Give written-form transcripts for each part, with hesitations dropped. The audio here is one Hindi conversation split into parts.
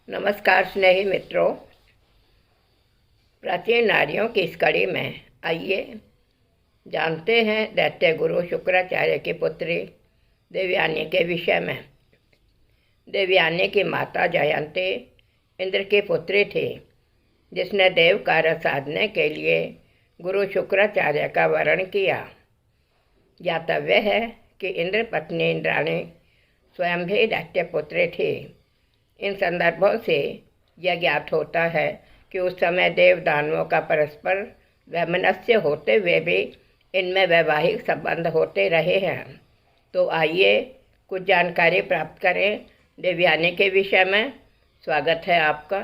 नमस्कार स्नेही मित्रों। प्राचीन नारियों की इस कड़ी में आइए जानते हैं दैत्य गुरु शुक्राचार्य की पुत्री देवयानी के विषय में। देवयानी की माता जयंती इंद्र की पुत्री थी, जिसने देव कार्य साधने के लिए गुरु शुक्राचार्य का वरण किया। ज्ञातव्य है कि इंद्र पत्नी इंद्राणी स्वयं भी दैत्य पुत्री थी। इन संदर्भों से यह ज्ञात होता है कि उस समय देव दानवों का परस्पर वैमनस्य होते हुए भी इनमें वैवाहिक संबंध होते रहे हैं। तो आइए कुछ जानकारी प्राप्त करें देवयानी के विषय में। स्वागत है आपका।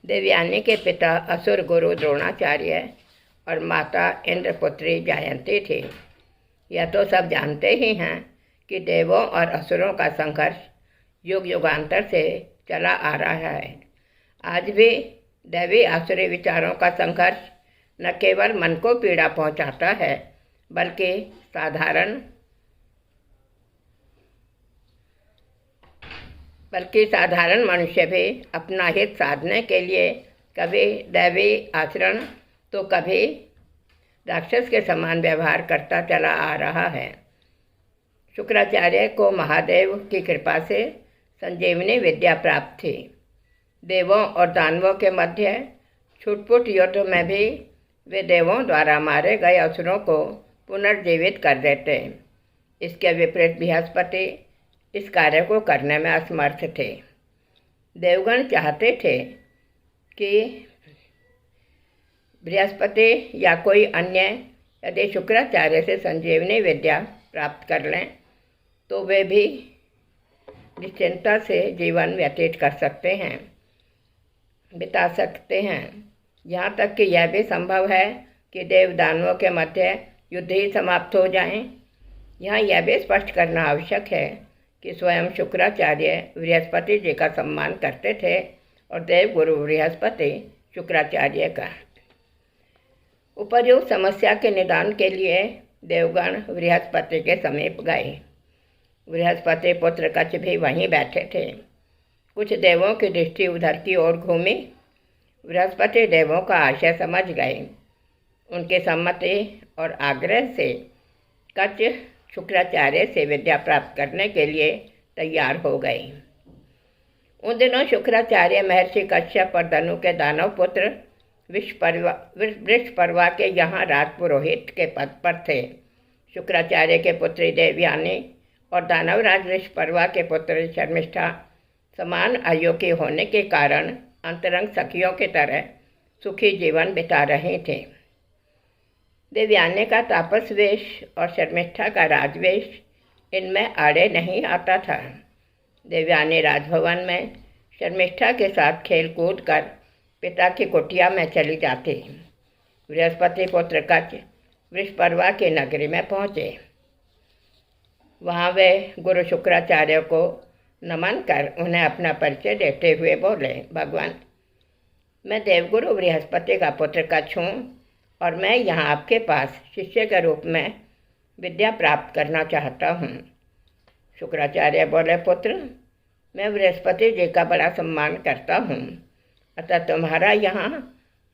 देवयानी के पिता असुर गुरु द्रोणाचार्य और माता इंद्रपुत्री जयंती थी। यह तो सब जानते ही हैं कि देवों और असुरों का संघर्ष युग युगांतर से चला आ रहा है। आज भी दैवी आसुरी विचारों का संघर्ष न केवल मन को पीड़ा पहुंचाता है, बल्कि साधारण मनुष्य भी अपना हित साधने के लिए कभी दैवी आचरण तो कभी राक्षस के समान व्यवहार करता चला आ रहा है। शुक्राचार्य को महादेव की कृपा से संजीवनी विद्या प्राप्त थी। देवों और दानवों के मध्य छुटपुट युद्ध में भी वे देवों द्वारा मारे गए असुरों को पुनर्जीवित कर देते। इसके विपरीत बृहस्पति इस कार्य को करने में असमर्थ थे। देवगण चाहते थे कि बृहस्पति या कोई अन्य यदि शुक्राचार्य से संजीवनी विद्या प्राप्त कर लें तो वे भी निश्चिंता से जीवन व्यतीत बिता सकते हैं। यहाँ तक कि यह भी संभव है कि देव दानवों के मध्य युद्ध ही समाप्त हो जाएं। यहाँ यह भी स्पष्ट करना आवश्यक है कि स्वयं शुक्राचार्य बृहस्पति जी का सम्मान करते थे और देव गुरु बृहस्पति शुक्राचार्य का। उपर्युक्त समस्या के निदान के लिए देवगण बृहस्पति के समीप गए। बृहस्पति पुत्र कच्छ भी वहीं बैठे थे। कुछ देवों की दृष्टि उधर की ओर घूमी। बृहस्पति देवों का आशय समझ गए। उनकी सम्मति और आग्रह से कच्छ शुक्राचार्य से विद्या प्राप्त करने के लिए तैयार हो गए। उन दिनों शुक्राचार्य महर्षि कश्यप और धनु के दानव पुत्र वृषपर्वा के यहाँ राजपुरोहित के पद पर थे। शुक्राचार्य के पुत्री देवयानी और दानवराज वृषपर्वा के पुत्र शर्मिष्ठा समान आयु के होने के कारण अंतरंग सखियों की तरह सुखी जीवन बिता रहे थे। देवयानी का तापस वेश और शर्मिष्ठा का राजवेश इनमें आड़े नहीं आता था। देवयानी राजभवन में शर्मिष्ठा के साथ खेल कूद कर पिता की कुटिया में चली जाती। बृहस्पति पुत्र कच्छ वृषपर्वा की नगरी में पहुँचे। वहाँ वे गुरु शुक्राचार्य को नमन कर उन्हें अपना परिचय देते हुए बोले, भगवान, मैं देवगुरु बृहस्पति का पुत्र कच्छ हूँ और मैं यहाँ आपके पास शिष्य के रूप में विद्या प्राप्त करना चाहता हूँ। शुक्राचार्य बोले, पुत्र, मैं बृहस्पति जी का बड़ा सम्मान करता हूँ, अतः तुम्हारा यहाँ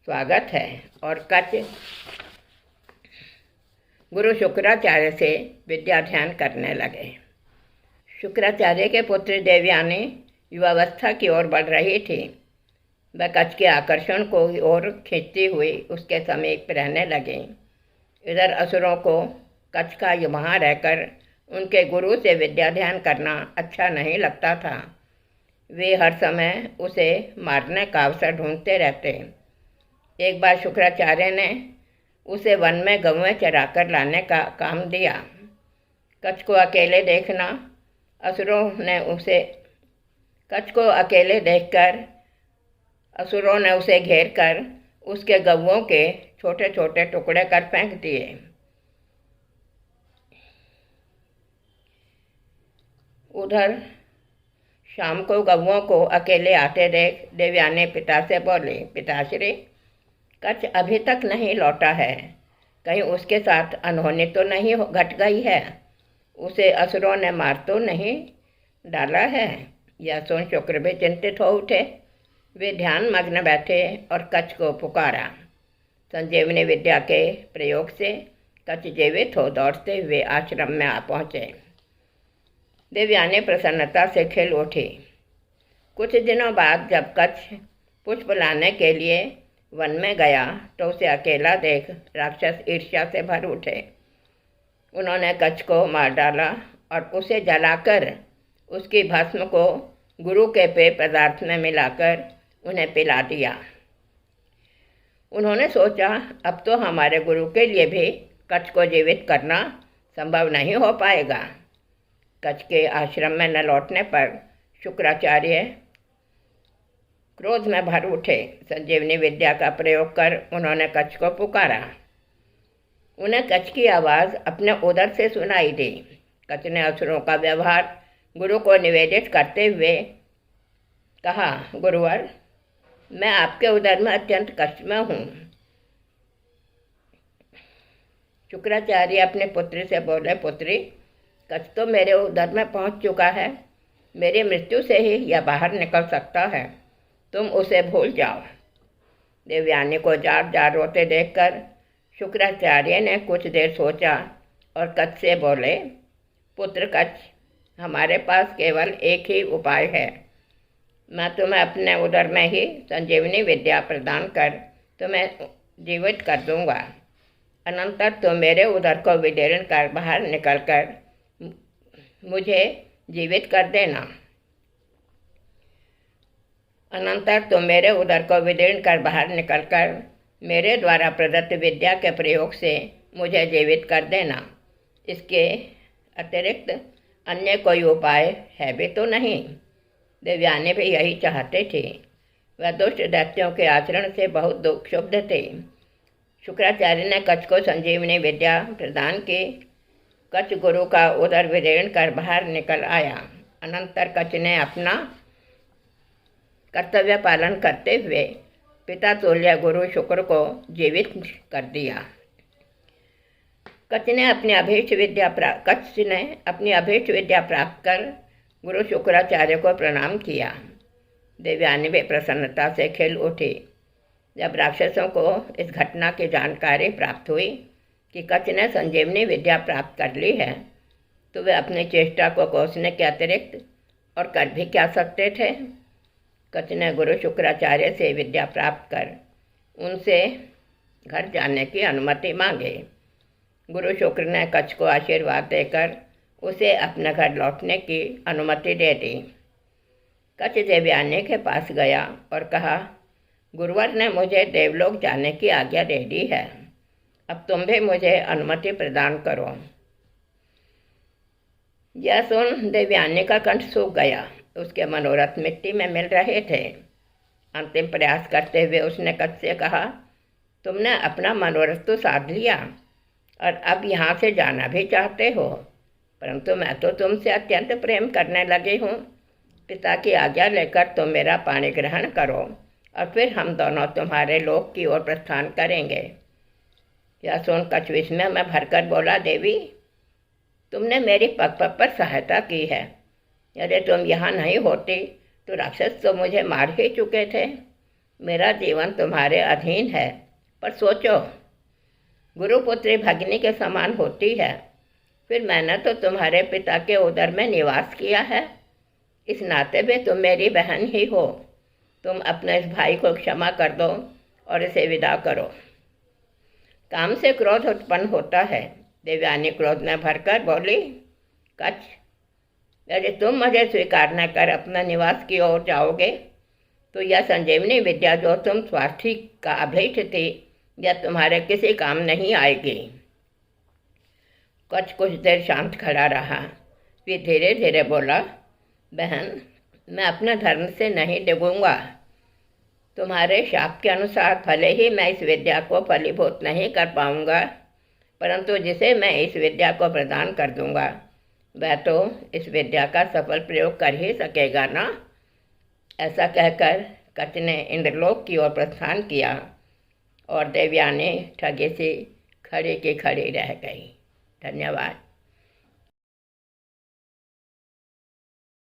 स्वागत है। और कच्छ गुरु शुक्राचार्य से विद्याध्यान करने लगे। शुक्राचार्य के पुत्र देवयानी युवावस्था की ओर बढ़ रही थी। वह कच्छ के आकर्षण को ओर खींचती हुई उसके समीप रहने लगे। इधर असुरों को कच्छ का वहाँ रहकर उनके गुरु से विद्याध्यान करना अच्छा नहीं लगता था। वे हर समय उसे मारने का अवसर ढूंढते रहते। एक बार शुक्राचार्य ने उसे वन में गौएं चराकर लाने का काम दिया। कच्छ को अकेले देखकर असुरों ने उसे घेर कर उसके गौओं के छोटे छोटे टुकड़े कर फेंक दिए। उधर शाम को गौओं को अकेले आते देख देवयानी पिता से बोली, पिताश्री, कच्छ अभी तक नहीं लौटा है, कहीं उसके साथ अनहोनी तो नहीं घट गई है? उसे असुरों ने मार तो नहीं डाला है। यह सुन शुक्र भी चिंतित हो उठे। वे ध्यान मग्न बैठे और कच्छ को पुकारा। संजीवनी विद्या के प्रयोग से कच्छ जीवित हो दौड़ते हुए आश्रम में आ पहुँचे। देवयानी प्रसन्नता से खिल उठी। कुछ दिनों बाद जब कच्छ पुष्प लाने के लिए वन में गया तो उसे अकेला देख राक्षस ईर्ष्या से भर उठे। उन्होंने कच्छ को मार डाला और उसे जलाकर उसकी भस्म को गुरु के पेय पदार्थ में मिलाकर उन्हें पिला दिया। उन्होंने सोचा अब तो हमारे गुरु के लिए भी कच्छ को जीवित करना संभव नहीं हो पाएगा। कच्छ के आश्रम में न लौटने पर शुक्राचार्य क्रोध में भर उठे। संजीवनी विद्या का प्रयोग कर उन्होंने कच्छ को पुकारा। उन्हें कच्छ की आवाज़ अपने उदर से सुनाई दी। कच्छ ने असुरों का व्यवहार गुरु को निवेदित करते हुए कहा, गुरुवर, मैं आपके उदर में अत्यंत कष्ट में हूँ। शुक्राचार्य अपने पुत्री से बोले, पुत्री, कच्छ तो मेरे उदर में पहुँच चुका है। मेरी मृत्यु से ही यह बाहर निकल सकता है। तुम उसे भूल जाओ। देवयानी को जार जार रोते देखकर शुक्राचार्य ने कुछ देर सोचा और कच्छ से बोले, पुत्र कच्छ, हमारे पास केवल एक ही उपाय है। मैं तुम्हें अपने उदर में ही संजीवनी विद्या प्रदान कर तुम्हें जीवित कर दूंगा। अनंतर तुम मेरे उदर को विदीर्ण कर बाहर निकलकर मुझे जीवित कर देना। अनंतर तुम मेरे उदर को विदीर्ण कर बाहर निकलकर मेरे द्वारा प्रदत्त विद्या के प्रयोग से मुझे जीवित कर देना। इसके अतिरिक्त अन्य कोई उपाय है भी तो नहीं। देवयानी भी यही चाहते थे। वह दुष्ट दैत्यों के आचरण से बहुत दुख क्षुब्ध थे। शुक्राचार्य ने कच्छ को संजीवनी विद्या प्रदान की। कच्छ गुरु का उदर विदीर्ण कर बाहर निकल आया। अनंतर कच्छ ने अपना कर्तव्य पालन करते हुए पिता तुल्य गुरु शुक्र को जीवित कर दिया। कच्छ ने अपनी अभीष्ट विद्या प्राप्त कर गुरु शुक्राचार्य को प्रणाम किया। देवयानी भी प्रसन्नता से खिल उठी। जब राक्षसों को इस घटना की जानकारी प्राप्त हुई कि कच्छ ने संजीवनी विद्या प्राप्त कर ली है तो वे अपनी चेष्टा को कोसने के अतिरिक्त और कर भी क्या सकते थे। कच्छ ने गुरु शुक्राचार्य से विद्या प्राप्त कर उनसे घर जाने की अनुमति मांगी। गुरु शुक्र ने कच्छ को आशीर्वाद देकर उसे अपने घर लौटने की अनुमति दे दी। कच्छ देवयानी के पास गया और कहा, गुरुवर ने मुझे देवलोक जाने की आज्ञा दे दी है। अब तुम भी मुझे अनुमति प्रदान करो। यह सुन देवयानी का कंठ सूख गया। उसके मनोरथ मिट्टी में मिल रहे थे। अंतिम प्रयास करते हुए उसने कच्छ से कहा, तुमने अपना मनोरथ तो साध लिया और अब यहाँ से जाना भी चाहते हो, परंतु मैं तो तुमसे अत्यंत प्रेम करने लगी हूँ। पिता की आज्ञा लेकर तुम मेरा पानी ग्रहण करो और फिर हम दोनों तुम्हारे लोक की ओर प्रस्थान करेंगे। यह सुन कच्छ विस्मय में भरकर बोला, देवी, तुमने मेरी पग पग पर सहायता की है। यदि तुम यहाँ नहीं होती तो राक्षस तो मुझे मार ही चुके थे। मेरा जीवन तुम्हारे अधीन है, पर सोचो, गुरुपुत्री भगिनी के समान होती है। फिर मैंने तो तुम्हारे पिता के उदर में निवास किया है। इस नाते में तुम मेरी बहन ही हो। तुम अपने इस भाई को क्षमा कर दो और इसे विदा करो। काम से क्रोध उत्पन्न होता है। देवयानी क्रोध में भरकर बोली, कच्छ, यदि तुम मुझे स्वीकार न कर अपना निवास की ओर जाओगे तो यह संजीवनी विद्या जो तुम स्वार्थी का अभीष्ट थी यह तुम्हारे किसी काम नहीं आएगी। कच्छ कुछ देर शांत खड़ा रहा। फिर धीरे धीरे बोला, बहन, मैं अपने धर्म से नहीं डिगूंगा। तुम्हारे शाप के अनुसार भले ही मैं इस विद्या को फलीभूत नहीं कर पाऊंगा, परंतु जिसे मैं इस विद्या को प्रदान कर दूंगा वह तो इस विद्या का सफल प्रयोग कर ही सकेगा ना। ऐसा कहकर कच्छ ने इंद्रलोक की ओर प्रस्थान किया और देवयानी ठगी सी खड़ी की खड़ी रह गई। धन्यवाद।